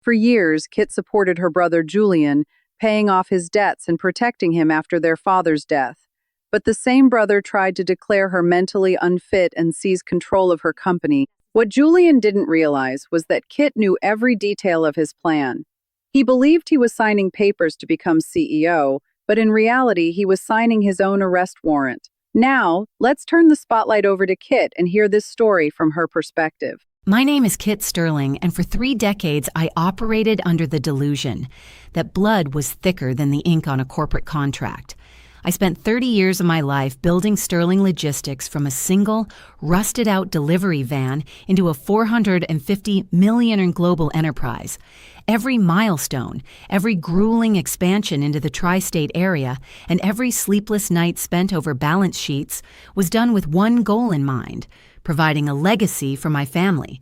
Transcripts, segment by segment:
For years, Kit supported her brother Julian, paying off his debts and protecting him after their father's death. But the same brother tried to declare her mentally unfit and seize control of her company. What Julian didn't realize was that Kit knew every detail of his plan. He believed he was signing papers to become CEO, but in reality, he was signing his own arrest warrant. Now, let's turn the spotlight over to Kit and hear this story from her perspective. My name is Kit Sterling, and for 3 decades I operated under the delusion that blood was thicker than the ink on a corporate contract. I spent 30 years of my life building Sterling Logistics from a single, rusted-out delivery van into a $450 million global enterprise. Every milestone, every grueling expansion into the tri-state area, and every sleepless night spent over balance sheets was done with one goal in mind: providing a legacy for my family.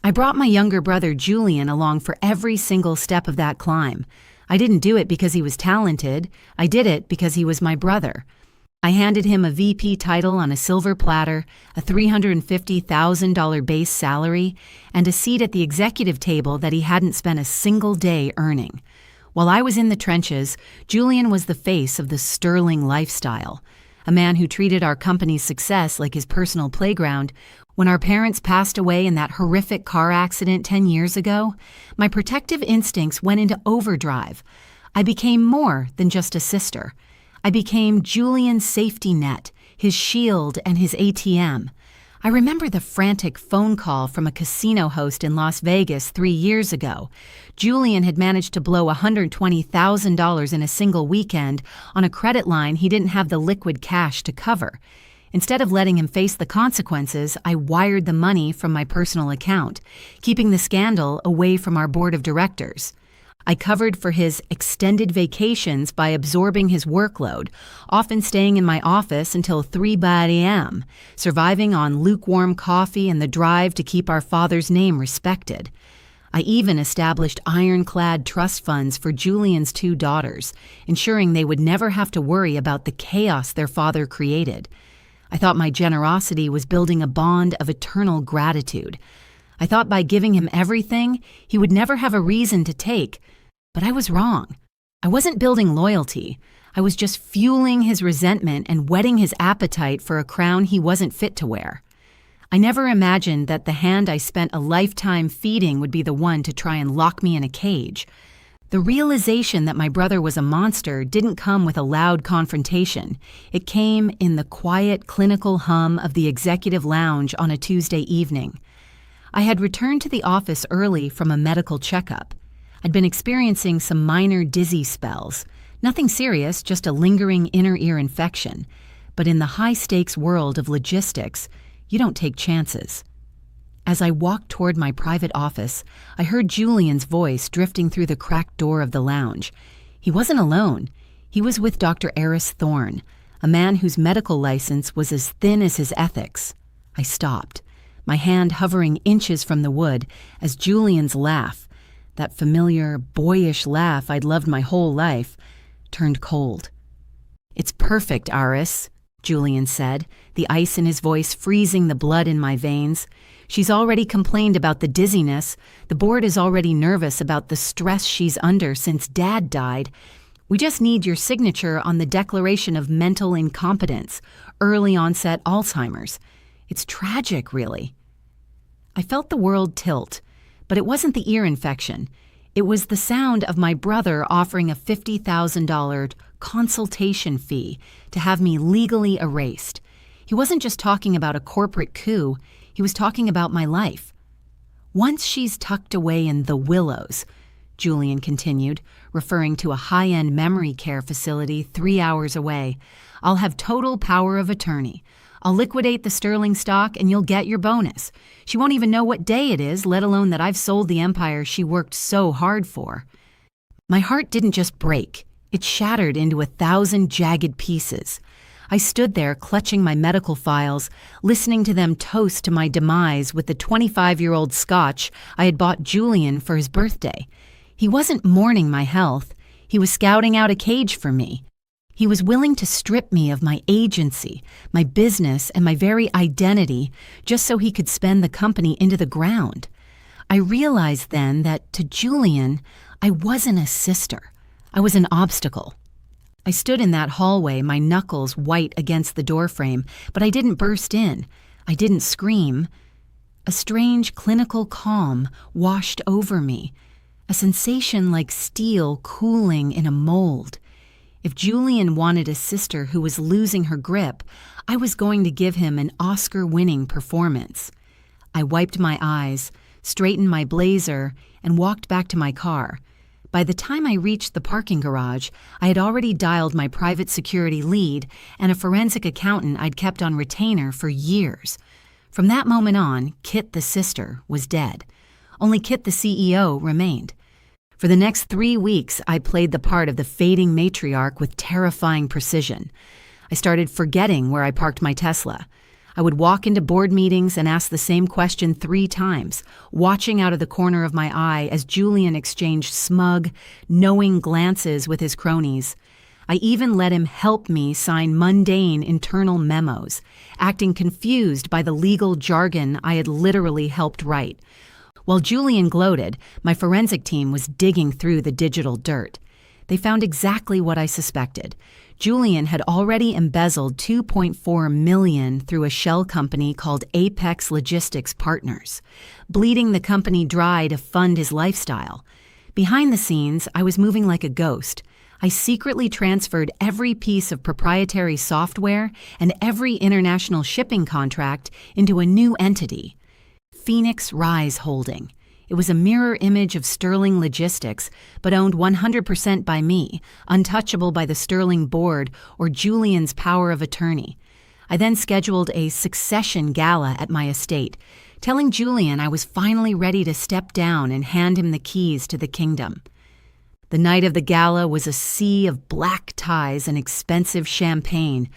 I brought my younger brother Julian along for every single step of that climb. I didn't do it because he was talented. I did it because he was my brother. I handed him a VP title on a silver platter, a $350,000 base salary, and a seat at the executive table that he hadn't spent a single day earning. While I was in the trenches, Julian was the face of the Sterling lifestyle, a man who treated our company's success like his personal playground. When our parents passed away in that horrific car accident 10 years ago, my protective instincts went into overdrive. I became more than just a sister. I became Julian's safety net, his shield, and his ATM. I remember the frantic phone call from a casino host in Las Vegas 3 years ago. Julian had managed to blow $120,000 in a single weekend on a credit line he didn't have the liquid cash to cover. Instead of letting him face the consequences, I wired the money from my personal account, keeping the scandal away from our board of directors. I covered for his extended vacations by absorbing his workload, often staying in my office until 3 a.m., surviving on lukewarm coffee and the drive to keep our father's name respected. I even established ironclad trust funds for Julian's 2 daughters, ensuring they would never have to worry about the chaos their father created. I thought my generosity was building a bond of eternal gratitude. I thought by giving him everything, he would never have a reason to take. But I was wrong. I wasn't building loyalty. I was just fueling his resentment and whetting his appetite for a crown he wasn't fit to wear. I never imagined that the hand I spent a lifetime feeding would be the one to try and lock me in a cage. The realization that my brother was a monster didn't come with a loud confrontation. It came in the quiet, clinical hum of the executive lounge on a Tuesday evening. I had returned to the office early from a medical checkup. I'd been experiencing some minor dizzy spells. Nothing serious, just a lingering inner ear infection. But in the high-stakes world of logistics, you don't take chances. As I walked toward my private office, I heard Julian's voice drifting through the cracked door of the lounge. He wasn't alone. He was with Dr. Eris Thorne, a man whose medical license was as thin as his ethics. I stopped, my hand hovering inches from the wood, as Julian's laugh, that familiar, boyish laugh I'd loved my whole life, turned cold. "It's perfect, Eris," Julian said, the ice in his voice freezing the blood in my veins. "She's already complained about the dizziness. The board is already nervous about the stress she's under since Dad died. We just need your signature on the declaration of mental incompetence, early onset Alzheimer's. It's tragic, really." I felt the world tilt, but it wasn't the ear infection. It was the sound of my brother offering a $50,000 consultation fee to have me legally erased. He wasn't just talking about a corporate coup. He was talking about my life. "Once she's tucked away in the Willows," Julian continued, referring to a high-end memory care facility 3 hours away, "I'll have total power of attorney. I'll liquidate the Sterling stock and you'll get your bonus. She won't even know what day it is, let alone that I've sold the empire she worked so hard for." My heart didn't just break. It shattered into 1,000 jagged pieces. I stood there clutching my medical files, listening to them toast to my demise with the 25-year-old scotch I had bought Julian for his birthday. He wasn't mourning my health. He was scouting out a cage for me. He was willing to strip me of my agency, my business, and my very identity just so he could spend the company into the ground. I realized then that to Julian, I wasn't a sister. I was an obstacle. I stood in that hallway, my knuckles white against the doorframe, but I didn't burst in. I didn't scream. A strange clinical calm washed over me, a sensation like steel cooling in a mold. If Julian wanted a sister who was losing her grip, I was going to give him an Oscar-winning performance. I wiped my eyes, straightened my blazer, and walked back to my car. By the time I reached the parking garage, I had already dialed my private security lead and a forensic accountant I'd kept on retainer for years. From that moment on, Kit the sister was dead. Only Kit the CEO remained. For the next 3 weeks, I played the part of the fading matriarch with terrifying precision. I started forgetting where I parked my Tesla. I would walk into board meetings and ask the same question 3 times, watching out of the corner of my eye as Julian exchanged smug, knowing glances with his cronies. I even let him help me sign mundane internal memos, acting confused by the legal jargon I had literally helped write. While Julian gloated, my forensic team was digging through the digital dirt. They found exactly what I suspected. Julian had already embezzled $2.4 million through a shell company called Apex Logistics Partners, bleeding the company dry to fund his lifestyle. Behind the scenes, I was moving like a ghost. I secretly transferred every piece of proprietary software and every international shipping contract into a new entity, Phoenix Rise Holding. It was a mirror image of Sterling Logistics, but owned 100% by me, untouchable by the Sterling board or Julian's power of attorney. I then scheduled a succession gala at my estate, telling Julian I was finally ready to step down and hand him the keys to the kingdom. The night of the gala was a sea of black ties and expensive champagne.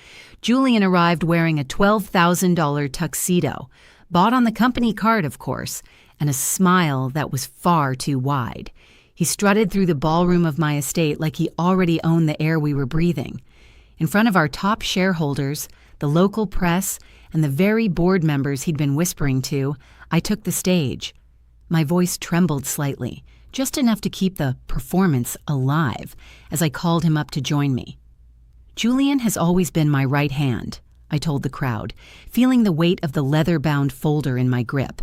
Julian arrived wearing a $12,000 tuxedo, bought on the company card, of course, and a smile that was far too wide. He strutted through the ballroom of my estate like he already owned the air we were breathing. In front of our top shareholders, the local press, and the very board members he'd been whispering to, I took the stage. My voice trembled slightly, just enough to keep the performance alive, as I called him up to join me. Julian has always been my right hand, I told the crowd, feeling the weight of the leather-bound folder in my grip.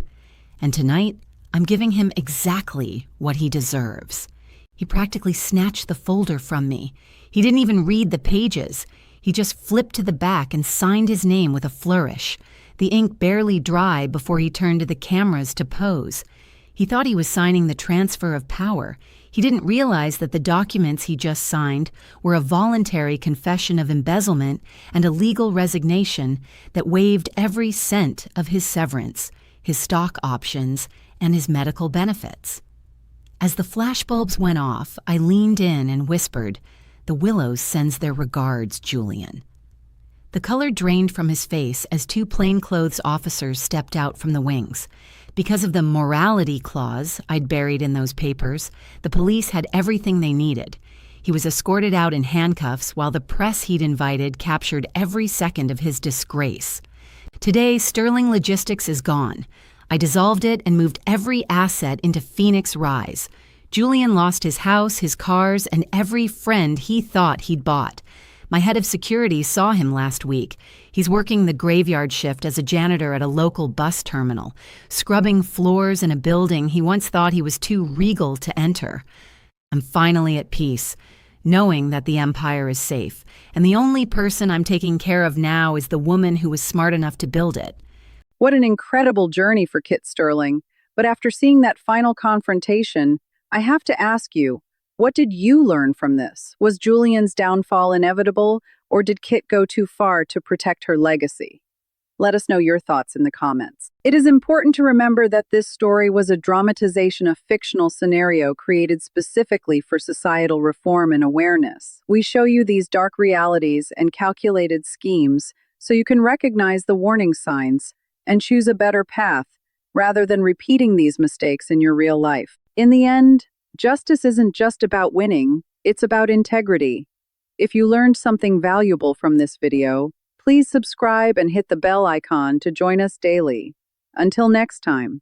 And tonight, I'm giving him exactly what he deserves. He practically snatched the folder from me. He didn't even read the pages. He just flipped to the back and signed his name with a flourish, the ink barely dry before he turned to the cameras to pose. He thought he was signing the transfer of power. He didn't realize that the documents he just signed were a voluntary confession of embezzlement and a legal resignation that waived every cent of his severance, his stock options, and his medical benefits. As the flashbulbs went off, I leaned in and whispered, "The Willows sends their regards, Julian." The color drained from his face as 2 plainclothes officers stepped out from the wings. Because of the morality clause I'd buried in those papers, the police had everything they needed. He was escorted out in handcuffs while the press he'd invited captured every second of his disgrace. Today, Sterling Logistics is gone. I dissolved it and moved every asset into Phoenix Rise. Julian lost his house, his cars, and every friend he thought he'd bought. My head of security saw him last week. He's working the graveyard shift as a janitor at a local bus terminal, scrubbing floors in a building he once thought he was too regal to enter. I'm finally at peace, knowing that the empire is safe, and the only person I'm taking care of now is the woman who was smart enough to build it. What an incredible journey for Kit Sterling. But after seeing that final confrontation, I have to ask you, what did you learn from this? Was Julian's downfall inevitable, or did Kit go too far to protect her legacy? Let us know your thoughts in the comments. It is important to remember that this story was a dramatization of fictional scenario created specifically for societal reform and awareness. We show you these dark realities and calculated schemes so you can recognize the warning signs and choose a better path rather than repeating these mistakes in your real life. In the end, justice isn't just about winning, it's about integrity. If you learned something valuable from this video, please subscribe and hit the bell icon to join us daily. Until next time.